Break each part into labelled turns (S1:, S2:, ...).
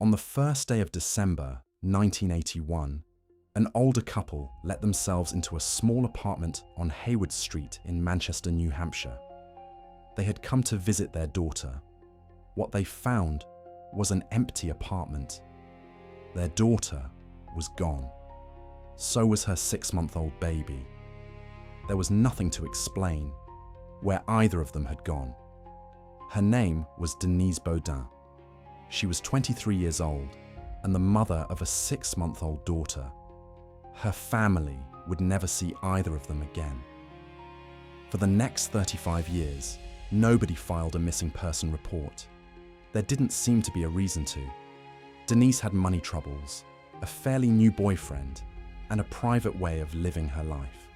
S1: On the first day of December 1981, an older couple let themselves into a small apartment on Hayward Street in Manchester, New Hampshire. They had come to visit their daughter. What they found was an empty apartment. Their daughter was gone. So was her 6-month-old baby. There was nothing to explain where either of them had gone. Her name was Denise Beaudin. She was 23 years old and the mother of a 6-month-old daughter. Her family would never see either of them again. For the next 35 years, nobody filed a missing person report. There didn't seem to be a reason to. Denise had money troubles, a fairly new boyfriend, and a private way of living her life.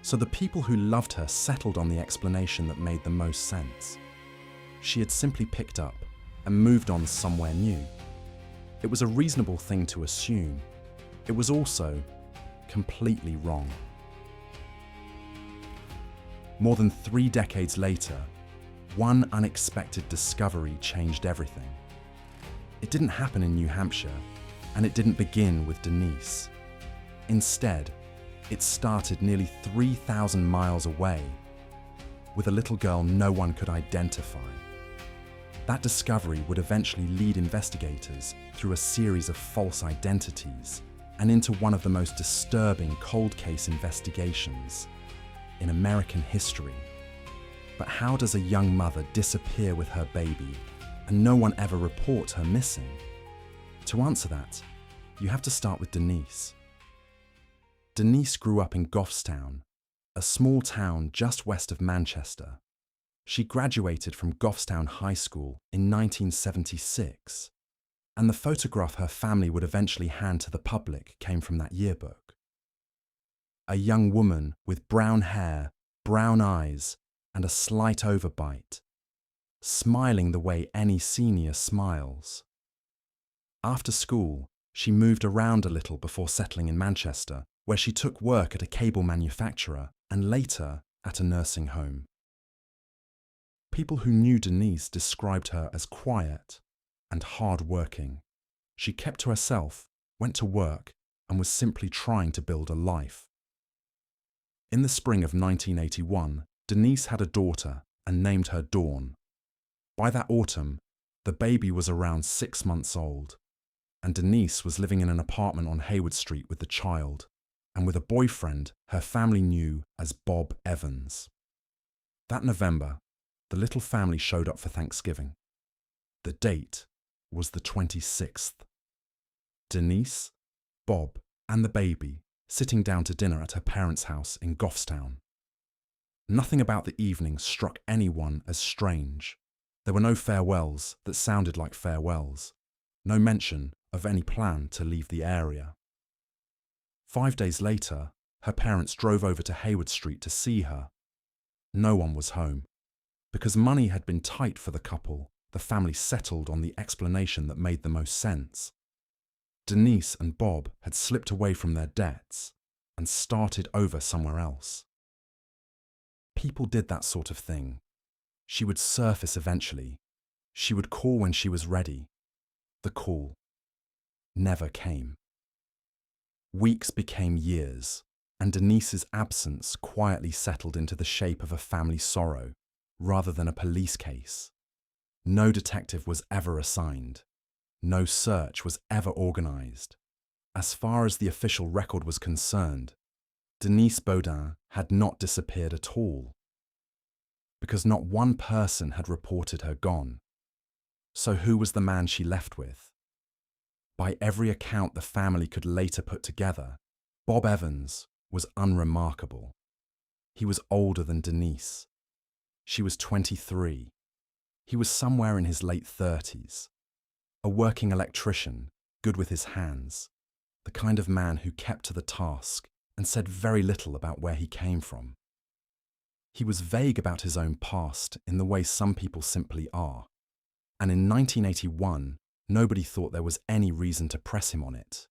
S1: So the people who loved her settled on the explanation that made the most sense. She had simply picked up and moved on somewhere new. It was a reasonable thing to assume. It was also completely wrong. More than 3 decades later, one unexpected discovery changed everything. It didn't happen in New Hampshire, and it didn't begin with Denise. Instead, it started nearly 3,000 miles away, with a little girl no one could identify. That discovery would eventually lead investigators through a series of false identities and into one of the most disturbing cold case investigations in American history. But how does a young mother disappear with her baby and no one ever reports her missing? To answer that, you have to start with Denise. Denise grew up in Goffstown, a small town just west of Manchester. She graduated from Goffstown High School in 1976, and the photograph her family would eventually hand to the public came from that yearbook. A young woman with brown hair, brown eyes, and a slight overbite, smiling the way any senior smiles. After school, she moved around a little before settling in Manchester, where she took work at a cable manufacturer and later at a nursing home. People who knew Denise described her as quiet and hard-working. She kept to herself, went to work, and was simply trying to build a life. In the spring of 1981, Denise had a daughter and named her Dawn. By that autumn, the baby was around 6 months old, and Denise was living in an apartment on Hayward Street with the child, and with a boyfriend her family knew as Bob Evans. That November, the little family showed up for Thanksgiving. The date was the 26th. Denise, Bob, and the baby sitting down to dinner at her parents' house in Goffstown. Nothing about the evening struck anyone as strange. There were no farewells that sounded like farewells, no mention of any plan to leave the area. 5 days later, her parents drove over to Hayward Street to see her. No one was home. Because money had been tight for the couple, the family settled on the explanation that made the most sense. Denise and Bob had slipped away from their debts and started over somewhere else. People did that sort of thing. She would surface eventually. She would call when she was ready. The call never came. Weeks became years, and Denise's absence quietly settled into the shape of a family sorrow rather than a police case. No detective was ever assigned. No search was ever organized. As far as the official record was concerned, Denise Beaudin had not disappeared at all, because not one person had reported her gone. So who was the man she left with? By every account the family could later put together, Bob Evans was unremarkable. He was older than Denise. She was 23. He was somewhere in his late 30s. A working electrician, good with his hands, the kind of man who kept to the task and said very little about where he came from. He was vague about his own past in the way some people simply are, and in 1981, nobody thought there was any reason to press him on it.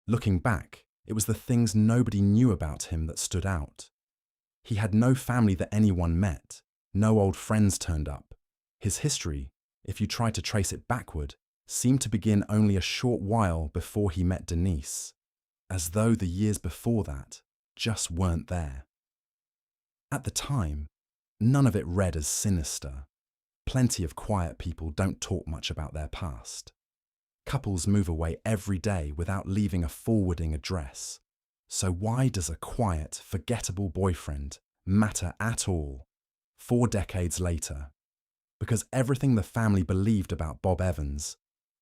S1: Looking back, it was the things nobody knew about him that stood out. He had no family that anyone met, no old friends turned up. His history, if you tried to trace it backward, seemed to begin only a short while before he met Denise, as though the years before that just weren't there. At the time, none of it read as sinister. Plenty of quiet people don't talk much about their past. Couples move away every day without leaving a forwarding address. So why does a quiet, forgettable boyfriend matter at all 4 decades later? Because everything the family believed about Bob Evans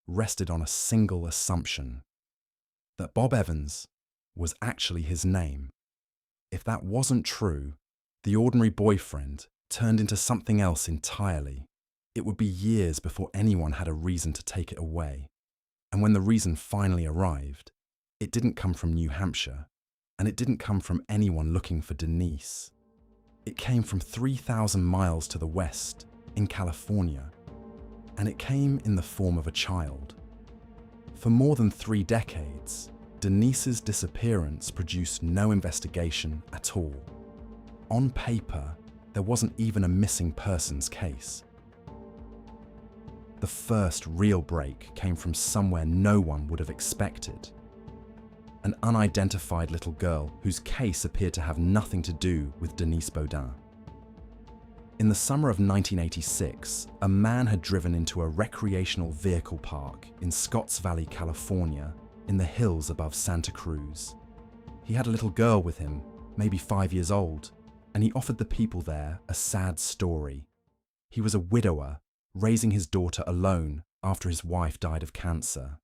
S1: rested on a single assumption: that Bob Evans was actually his name. If that wasn't true, the ordinary boyfriend turned into something else entirely. It would be years before anyone had a reason to take it away. And when the reason finally arrived, it didn't come from New Hampshire, and it didn't come from anyone looking for Denise. It came from 3,000 miles to the west, in California, and it came in the form of a child. For more than 3 decades, Denise's disappearance produced no investigation at all. On paper, there wasn't even a missing persons case. The first real break came from somewhere no one would have expected. An unidentified little girl whose case appeared to have nothing to do with Denise Beaudin. In the summer of 1986, a man had driven into a recreational vehicle park in Scotts Valley, California, in the hills above Santa Cruz. He had a little girl with him, maybe 5 years old, and he offered the people there a sad story. He was a widower, raising his daughter alone after his wife died of cancer.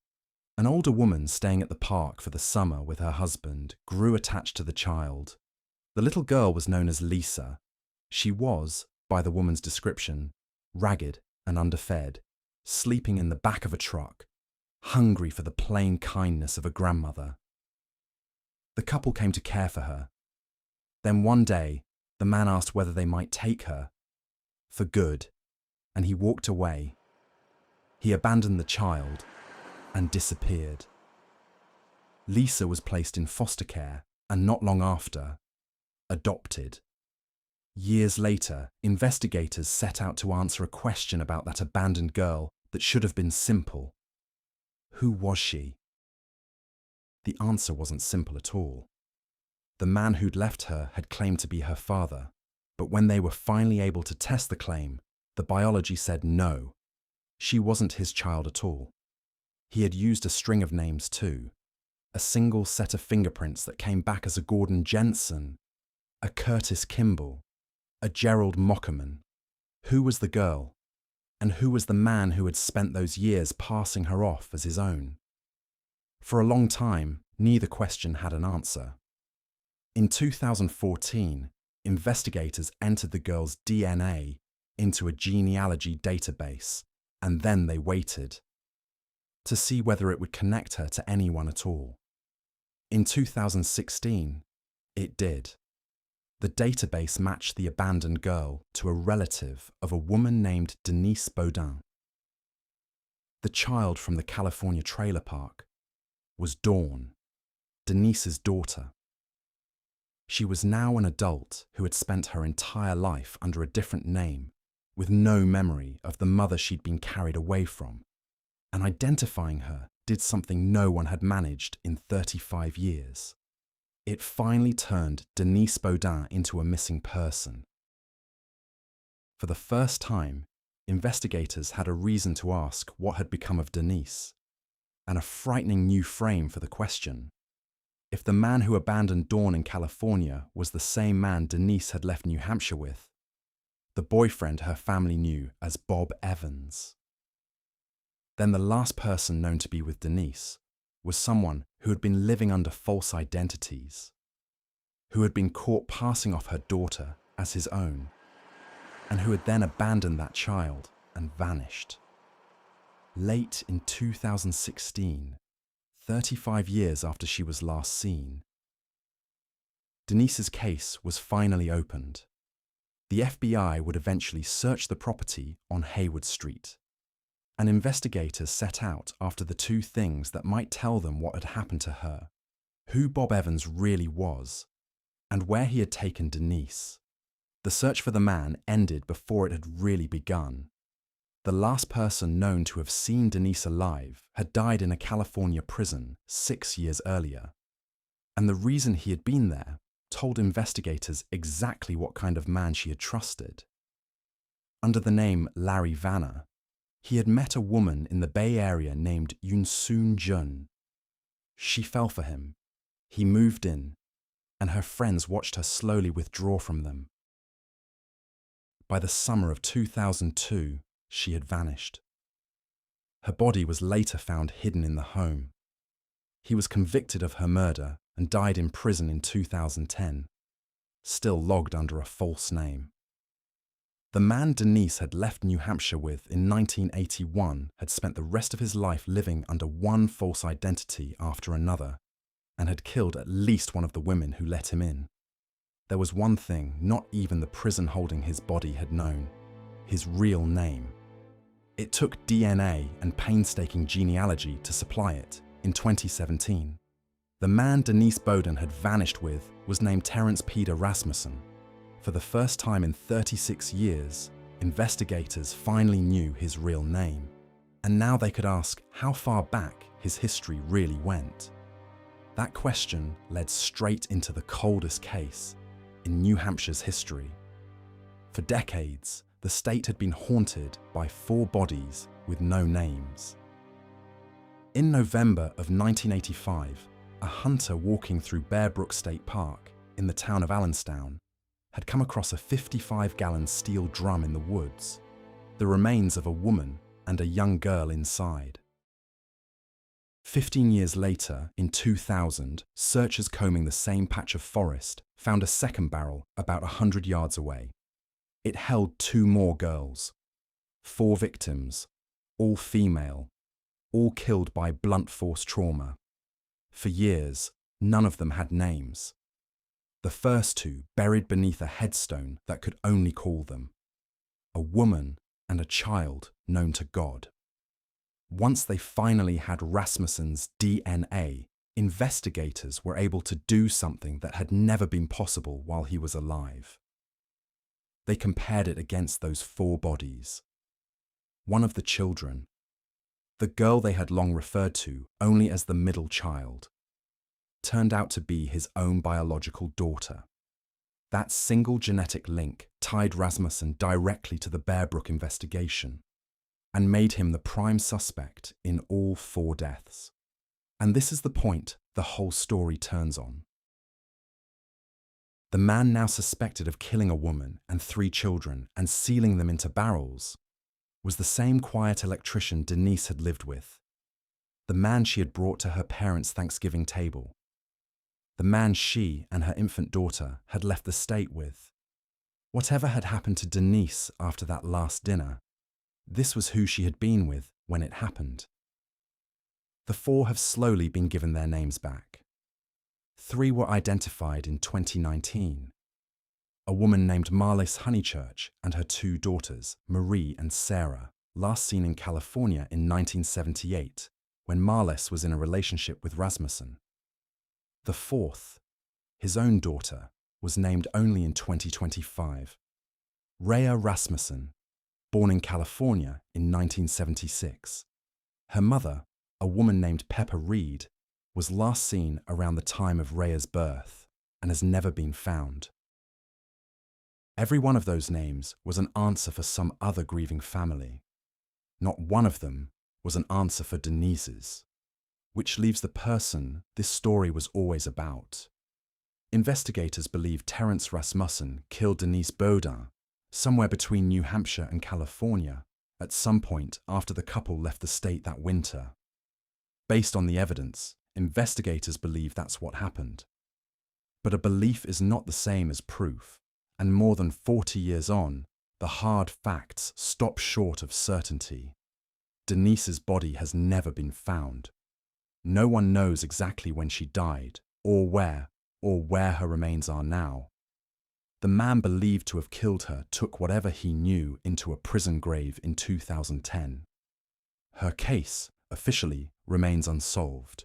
S1: An older woman staying at the park for the summer with her husband grew attached to the child. The little girl was known as Lisa. She was, by the woman's description, ragged and underfed, sleeping in the back of a truck, hungry for the plain kindness of a grandmother. The couple came to care for her. Then one day, the man asked whether they might take her, for good, and he walked away. He abandoned the child and disappeared. Lisa was placed in foster care and not long after, adopted. Years later, investigators set out to answer a question about that abandoned girl that should have been simple. Who was she? The answer wasn't simple at all. The man who'd left her had claimed to be her father, but when they were finally able to test the claim, the biology said no, she wasn't his child at all. He had used a string of names too, a single set of fingerprints that came back as a Gordon Jensen, a Curtis Kimball, a Gerald Mockerman. Who was the girl? And who was the man who had spent those years passing her off as his own? For a long time, neither question had an answer. In 2014, investigators entered the girl's DNA into a genealogy database, and then they waited to see whether it would connect her to anyone at all. In 2016, it did. The database matched the abandoned girl to a relative of a woman named Denise Beaudin. The child from the California trailer park was Dawn, Denise's daughter. She was now an adult who had spent her entire life under a different name, with no memory of the mother she'd been carried away from, and identifying her did something no one had managed in 35 years. It finally turned Denise Beaudin into a missing person. For the first time, investigators had a reason to ask what had become of Denise, and a frightening new frame for the question. If the man who abandoned Dawn in California was the same man Denise had left New Hampshire with, the boyfriend her family knew as Bob Evans, then the last person known to be with Denise was someone who had been living under false identities, who had been caught passing off her daughter as his own, and who had then abandoned that child and vanished. Late in 2016, 35 years after she was last seen, Denise's case was finally opened. The FBI would eventually search the property on Hayward Street, and investigators set out after the 2 things that might tell them what had happened to her, who Bob Evans really was, and where he had taken Denise. The search for the man ended before it had really begun. The last person known to have seen Denise alive had died in a California prison 6 years earlier. And the reason he had been there told investigators exactly what kind of man she had trusted. Under the name Larry Vanner, he had met a woman in the Bay Area named Yoon Jun. She fell for him. He moved in, and her friends watched her slowly withdraw from them. By the summer of 2002, she had vanished. Her body was later found hidden in the home. He was convicted of her murder and died in prison in 2010, still logged under a false name. The man Denise had left New Hampshire with in 1981 had spent the rest of his life living under one false identity after another, and had killed at least one of the women who let him in. There was one thing not even the prison holding his body had known: his real name. It took DNA and painstaking genealogy to supply it. In 2017, the man Denise Beaudin had vanished with was named Terence Peder Rasmussen. For the first time in 36 years, investigators finally knew his real name, and now they could ask how far back his history really went. That question led straight into the coldest case in New Hampshire's history. For decades, the state had been haunted by 4 bodies with no names. In November of 1985, a hunter walking through Bear Brook State Park in the town of Allenstown had come across a 55-gallon steel drum in the woods, the remains of a woman and a young girl inside. 15 years later, in 2000, searchers combing the same patch of forest found a second barrel about 100 yards away. It held 2 more girls, 4 victims, all female, all killed by blunt force trauma. For years, none of them had names. The first 2 buried beneath a headstone that could only call them: a woman and a child known to God. Once they finally had Rasmussen's DNA, investigators were able to do something that had never been possible while he was alive. They compared it against those 4 bodies. One of the children, the girl they had long referred to only as the middle child, turned out to be his own biological daughter. That single genetic link tied Rasmussen directly to the Bear Brook investigation and made him the prime suspect in all 4 deaths. And this is the point the whole story turns on. The man now suspected of killing a woman and 3 children and sealing them into barrels was the same quiet electrician Denise had lived with, the man she had brought to her parents' Thanksgiving table, the man she and her infant daughter had left the state with. Whatever had happened to Denise after that last dinner, this was who she had been with when it happened. The 4 have slowly been given their names back. 3 were identified in 2019. A woman named Marlis Honeychurch and her 2 daughters, Marie and Sarah, last seen in California in 1978, when Marlis was in a relationship with Rasmussen. The 4th, his own daughter, was named only in 2025. Rhea Rasmussen, born in California in 1976. Her mother, a woman named Pepper Reed, was last seen around the time of Rhea's birth and has never been found. Every one of those names was an answer for some other grieving family. Not one of them was an answer for Denise's, which leaves the person this story was always about. Investigators believe Terence Rasmussen killed Denise Beaudin somewhere between New Hampshire and California at some point after the couple left the state that winter. Based on the evidence, investigators believe that's what happened. But a belief is not the same as proof, and more than 40 years on, the hard facts stop short of certainty. Denise's body has never been found. No one knows exactly when she died, or where her remains are now. The man believed to have killed her took whatever he knew into a prison grave in 2010. Her case, officially, remains unsolved.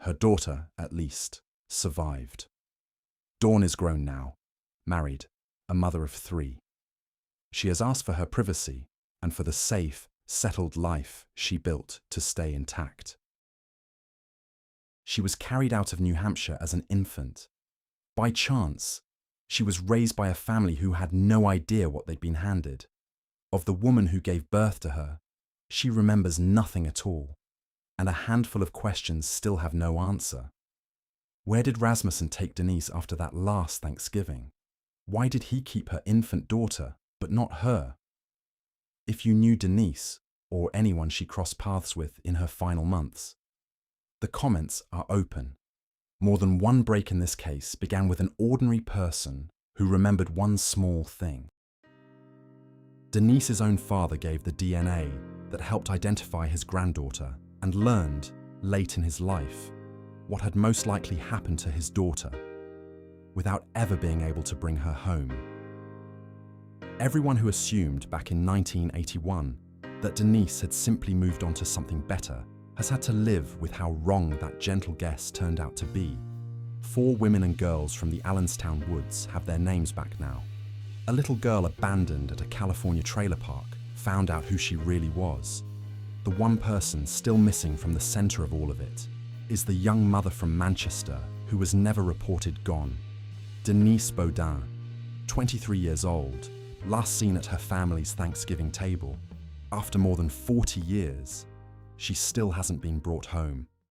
S1: Her daughter, at least, survived. Dawn is grown now, married, a mother of 3. She has asked for her privacy and for the safe, settled life she built to stay intact. She was carried out of New Hampshire as an infant. By chance, she was raised by a family who had no idea what they'd been handed. Of the woman who gave birth to her, she remembers nothing at all, and a handful of questions still have no answer. Where did Rasmussen take Denise after that last Thanksgiving? Why did he keep her infant daughter, but not her? If you knew Denise, or anyone she crossed paths with in her final months, the comments are open. More than one break in this case began with an ordinary person who remembered one small thing. Denise's own father gave the DNA that helped identify his granddaughter and learned, late in his life, what had most likely happened to his daughter, without ever being able to bring her home. Everyone who assumed back in 1981 that Denise had simply moved on to something better has had to live with how wrong that gentle guess turned out to be. 4 women and girls from the Allenstown woods have their names back now. A little girl abandoned at a California trailer park found out who she really was. The one person still missing from the center of all of it is the young mother from Manchester who was never reported gone. Denise Beaudin, 23 years old, last seen at her family's Thanksgiving table. After more than 40 years, she still hasn't been brought home.